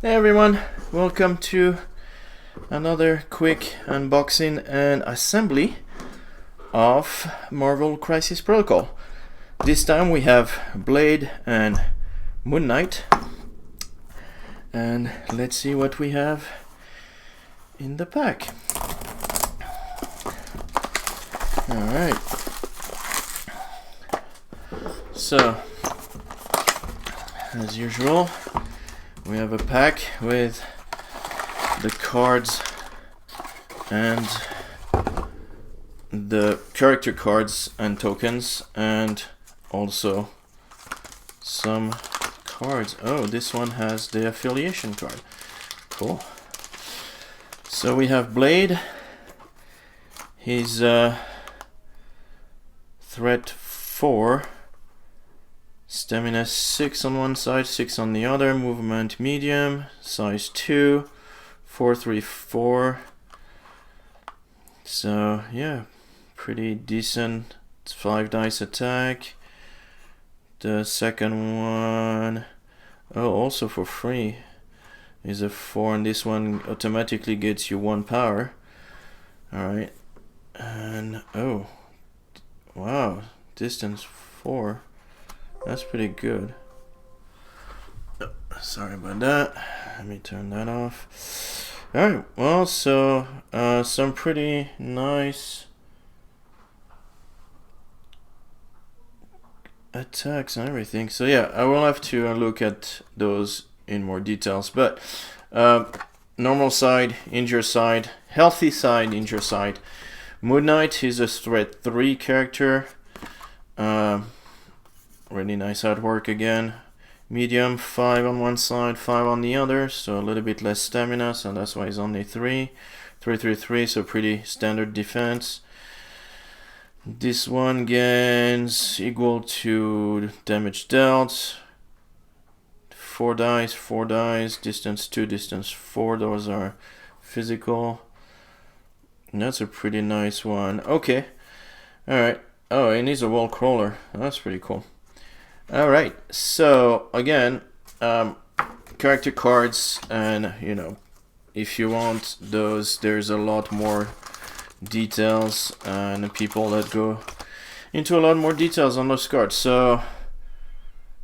Hey everyone, welcome to another quick unboxing and assembly of Marvel Crisis Protocol. This time we have Blade and Moon Knight, and let's see what we have in the pack. Alright, so as usual we have a pack with the cards and the character cards and tokens, and also some cards. Oh, this one has the affiliation card. Cool. So we have Blade. He's threat 4. Stamina 6 on one side, 6 on the other, movement medium, size 2, 434. So yeah, pretty decent. It's 5 dice attack. The second one, oh, also for free, is a 4, and this one automatically gets you 1 power. Alright, and oh, wow, distance 4. That's pretty good. Oh, sorry about that. Let me turn that off. Alright, well, so some pretty nice attacks and everything. So yeah, I will have to look at those in more details. But normal side, injure side, healthy side, injure side. Moon Knight is a threat 3 character. Really nice artwork again. Medium, 5 on one side, 5 on the other, so a little bit less stamina, so that's why he's only 3. 333, so pretty standard defense. This one gains equal to damage dealt. 4 dice, 4 dice, distance 2, distance 4, those are physical. And that's a pretty nice one. Okay, alright. Oh, and he's a wall crawler. That's pretty cool. Alright, so again, character cards, and you know, if you want those, there's a lot more details and people that go into a lot more details on those cards. So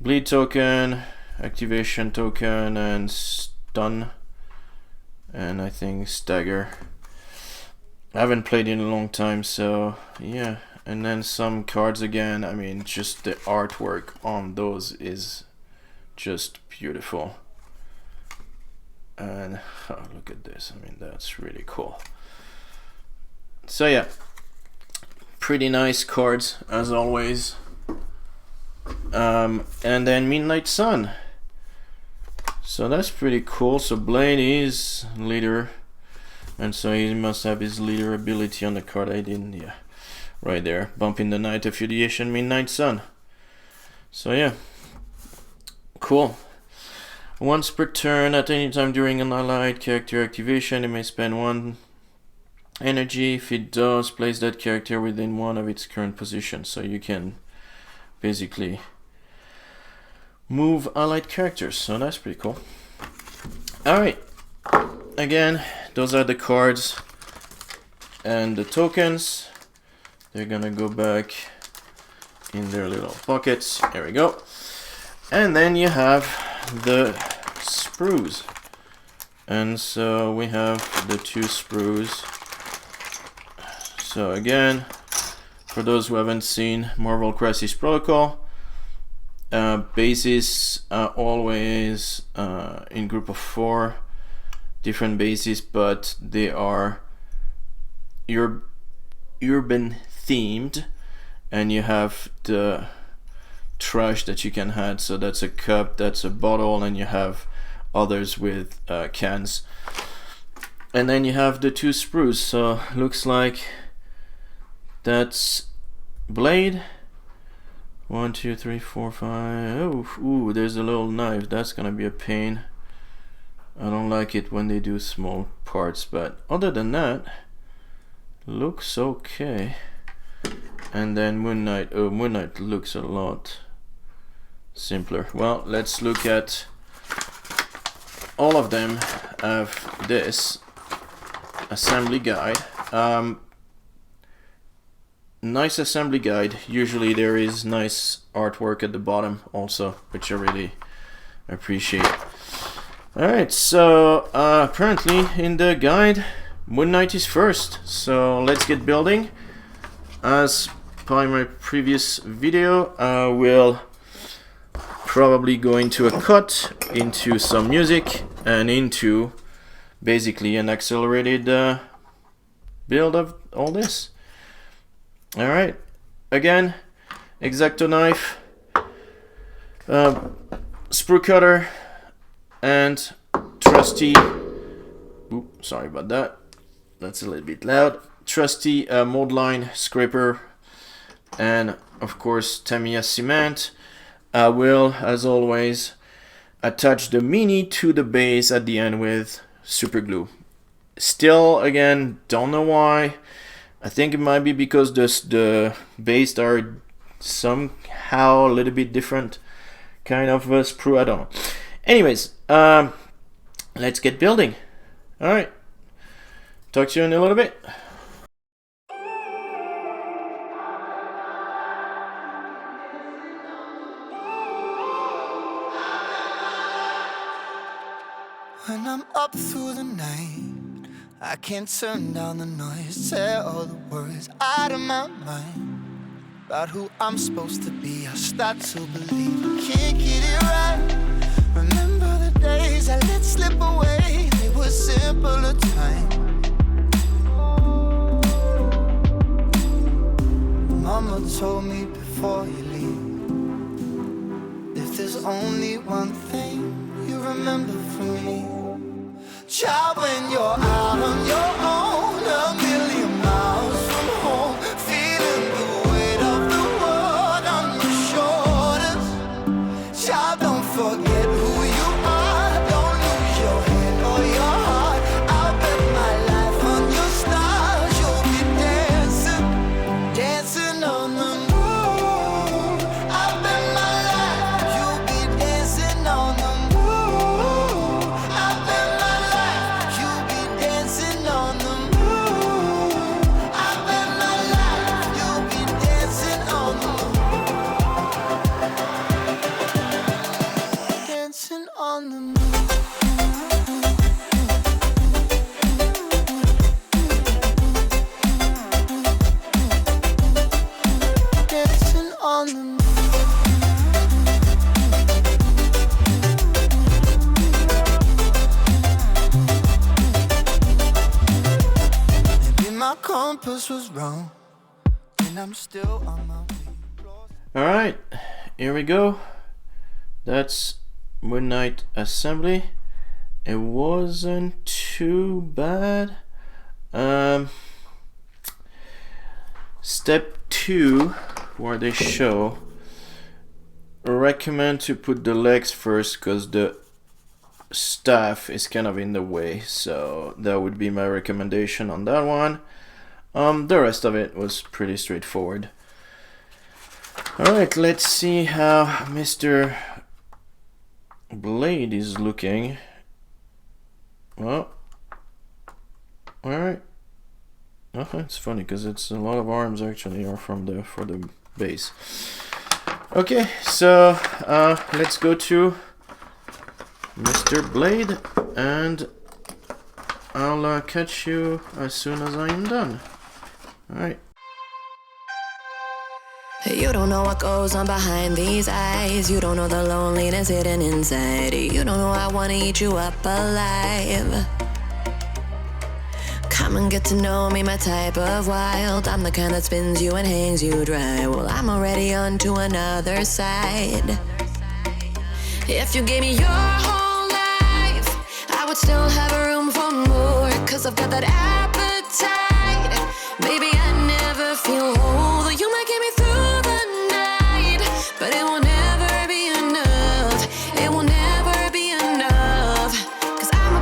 bleed token, activation token, and stun, and I think stagger. I haven't played in a long time, so yeah. And then some cards again. I mean, just the artwork on those is just beautiful. And oh, look at this. I mean, that's really cool. So yeah, pretty nice cards as always. And then Midnight Sun. So that's pretty cool. So Blade is leader, and so he must have his leader ability on the card. I didn't, yeah. Right there, bumping the Night Affiliation, Midnight Sun. So yeah, cool. Once per turn, at any time during an allied character activation, it may spend 1 energy. If it does, place that character within one of its current positions. So you can basically move allied characters. So that's pretty cool. Alright, again, those are the cards and the tokens. They're gonna go back in their little pockets. There we go. And then you have the sprues. And so we have the 2 sprues. So again, for those who haven't seen Marvel Crisis Protocol, bases are always in group of 4 different bases, but they are urban themed, and you have the trash that you can add. So that's a cup, that's a bottle, and you have others with cans. And then you have the 2 sprues. So looks like that's Blade. 1, 2, 3, 4, 5. Oh, ooh, there's a little knife. That's gonna be a pain. I don't like it when they do small parts, but other than that, looks okay. And then Moon Knight. Oh, Moon Knight looks a lot simpler. Well, let's look at all of them have this assembly guide. Nice assembly guide. Usually there is nice artwork at the bottom also, which I really appreciate. Alright, so apparently in the guide, Moon Knight is first. So let's get building. As per my previous video, I will probably go into a cut, into some music, and into basically an accelerated build of all this. Alright, again, X-Acto knife, sprue cutter, and trusty, sorry about that, that's a little bit loud, trusty mold line scraper, and of course Tamiya cement. I will, as always, attach the Mini to the base at the end with super glue. Still, again, don't know why. I think it might be because the base are somehow a little bit different kind of sprue, I don't know. Anyways, let's get building. Alright, talk to you in a little bit. When I'm up through the night, I can't turn down the noise, say all the words out of my mind about who I'm supposed to be. I start to believe I can't get it right. Remember the days I let slip away, they were simpler times. Mama told me before you leave, if there's only one thing you remember from me, child, when you're out on your own, a million miles from home, feeling the weight of the world on your shoulders. Child, don't forget who you are, don't lose your head or your heart. I'll bet my life on your stars, you'll be dancing, dancing on the moon. I'll bet my life, you'll be dancing on the moon. I'll bet my life, you'll be dancing on the moon. I bet my life, you'll be dancing on the moon. Dancing on the moon. Dancing on the moon. Maybe my compass was wrong, and I'm still on my way. Alright, here we go. That's Moon Knight assembly. It wasn't too bad. Step 2, where they show, recommend to put the legs first because the staff is kind of in the way, so that would be my recommendation on that one. The rest of it was pretty straightforward. Alright, let's see how Mr. Blade is looking. Well, alright. Oh, it's funny because it's a lot of arms actually are from the for the base. Okay, so let's go to Mr. Blade, and I'll catch you as soon as I am done. Alright. You don't know what goes on behind these eyes. You don't know the loneliness hidden inside. You don't know I wanna eat you up alive. Come and get to know me, my type of wild. I'm the kind that spins you and hangs you dry. Well, I'm already on to another side. If you gave me your whole life, I would still have room for more. Cause I've got that appetite. Baby, I never feel whole. You might get me through the night, but it will never be enough. It will never be enough. Cause I'm a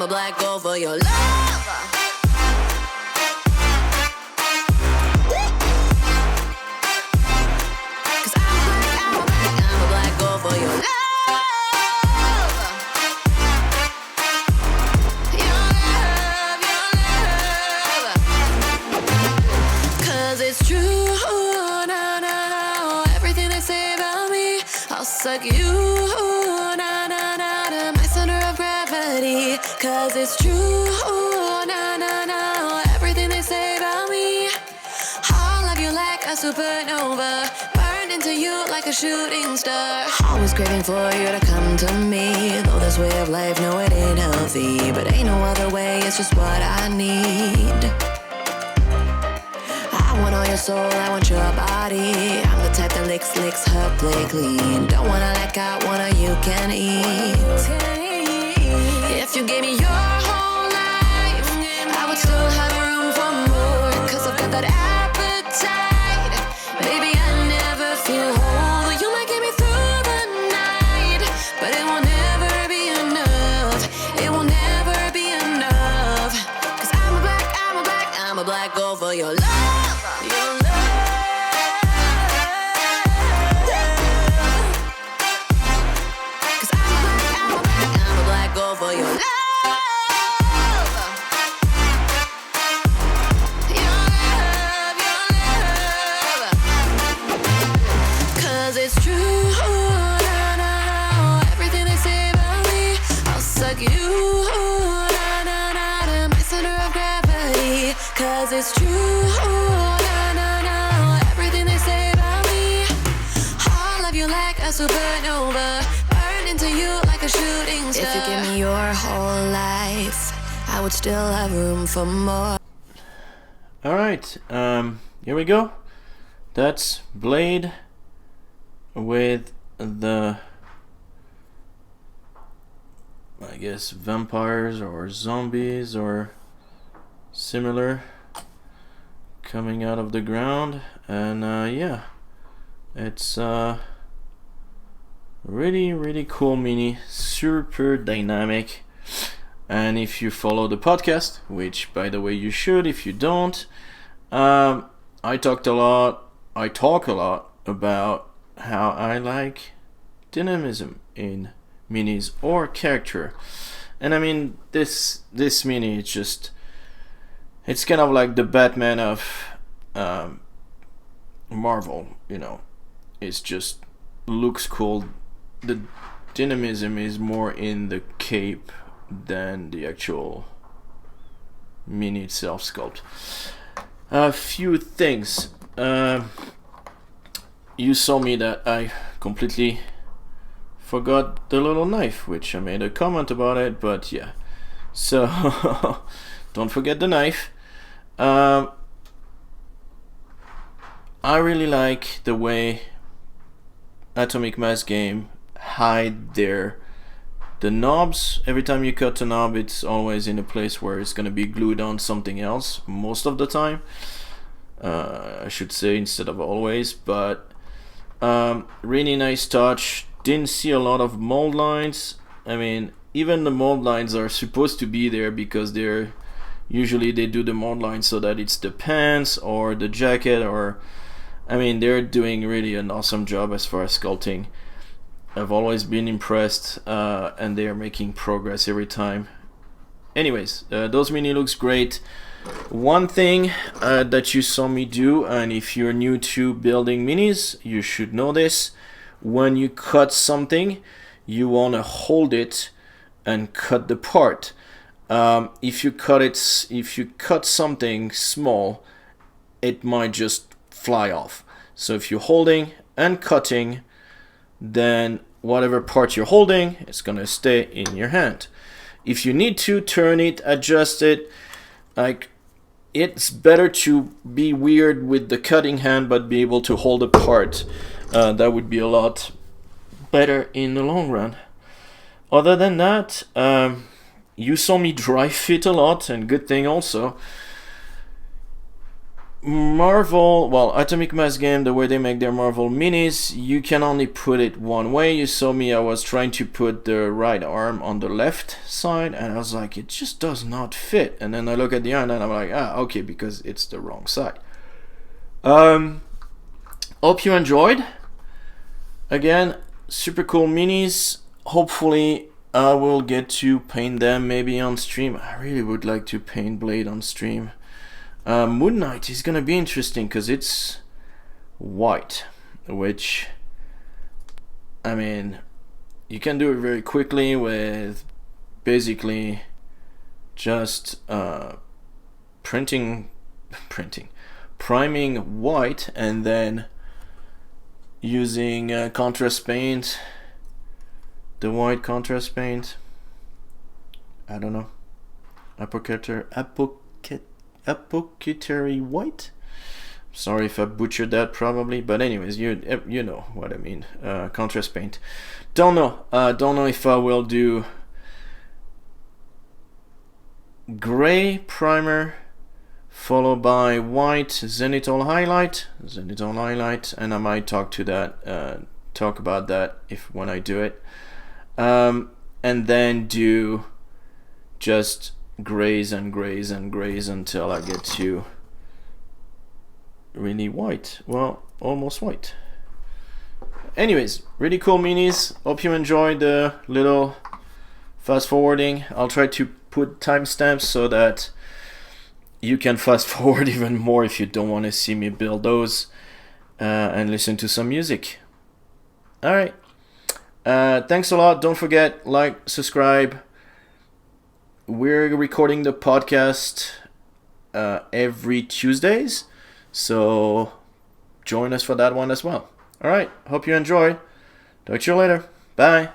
black girl for your love. Cause I'm a black girl for your love. I'll suck you, na na na, to my center of gravity. Cause it's true, na na na, everything they say about me. I'll love you like a supernova, burned into you like a shooting star. Always craving for you to come to me. Though this way of life, no, it ain't healthy, but ain't no other way, it's just what I need. I want all your soul, I want your body. I'm the type that licks her play clean. Don't wanna let go, wanna you can eat. If you gave me your whole life, I would still have room for more. Cause I've got that appetite. Baby, I never feel whole. You might get me through the night, but it will never be enough. It will never be enough. Cause I'm a black girl for your love. Your love. Cause I'm a black girl for your love. It's true, na, na, na, everything they say about me. I'll suck you, na, na, na, to my center of gravity. Cause it's true, na, na, na, everything they say about me. I'll love you like a supernova, burned into you like a shooting star. If you give me your whole life, I would still have room for more. Alright, here we go. That's Blade with the, I guess, vampires or zombies or similar coming out of the ground. And yeah, it's really cool mini, super dynamic. And if you follow the podcast, which by the way you should if you don't, I talk a lot about how I like dynamism in minis or character. And I mean, this mini, it's kind of like the Batman of Marvel, you know. It's just looks cool. The dynamism is more in the cape than the actual mini itself sculpt. A few things. You saw me that I completely forgot the little knife, which I made a comment about it, but yeah. So don't forget the knife. I really like the way Atomic Mass Game hide the knobs. Every time you cut a knob, it's always in a place where it's going to be glued on something else most of the time. I should say instead of always, but really nice touch. Didn't see a lot of mold lines. I mean, even the mold lines are supposed to be there because usually they do the mold lines so that it's the pants or the jacket, or I mean, they're doing really an awesome job as far as sculpting. I've always been impressed, and they're making progress every time. Anyways, those mini looks great. One thing that you saw me do, and if you're new to building minis, you should know this. When you cut something, you want to hold it and cut the part. If you cut something small, it might just fly off. So if you're holding and cutting, then whatever part you're holding is gonna stay in your hand. If you need to turn it, adjust it, like, it's better to be weird with the cutting hand but be able to hold a part. That would be a lot better in the long run. Other than that, you saw me dry fit a lot, and good thing also. Atomic Mass Game, the way they make their Marvel minis, you can only put it one way. You saw me, I was trying to put the right arm on the left side, and I was like, it just does not fit. And then I look at the arm and I'm like, okay, because it's the wrong side. Hope you enjoyed. Again, super cool minis. Hopefully I will get to paint them maybe on stream. I really would like to paint Blade on stream. Moon Knight is gonna be interesting because it's white, which I mean, you can do it very quickly with basically just priming white and then using contrast paint, the white contrast paint. I don't know, apothecary white. Sorry if I butchered that, probably, but anyways, you know what I mean. Contrast paint. Don't know if I will do gray primer followed by white zenithal highlight, and I might talk about that when I do it, and then do just grays and grays and grays until I get to really white. Well, almost white. Anyways, really cool minis. Hope you enjoyed the little fast forwarding. I'll try to put timestamps so that you can fast forward even more if you don't want to see me build those and listen to some music. All right. Thanks a lot. Don't forget, like, subscribe. We're recording the podcast every Tuesdays, so join us for that one as well. All right. Hope you enjoy. Talk to you later. Bye.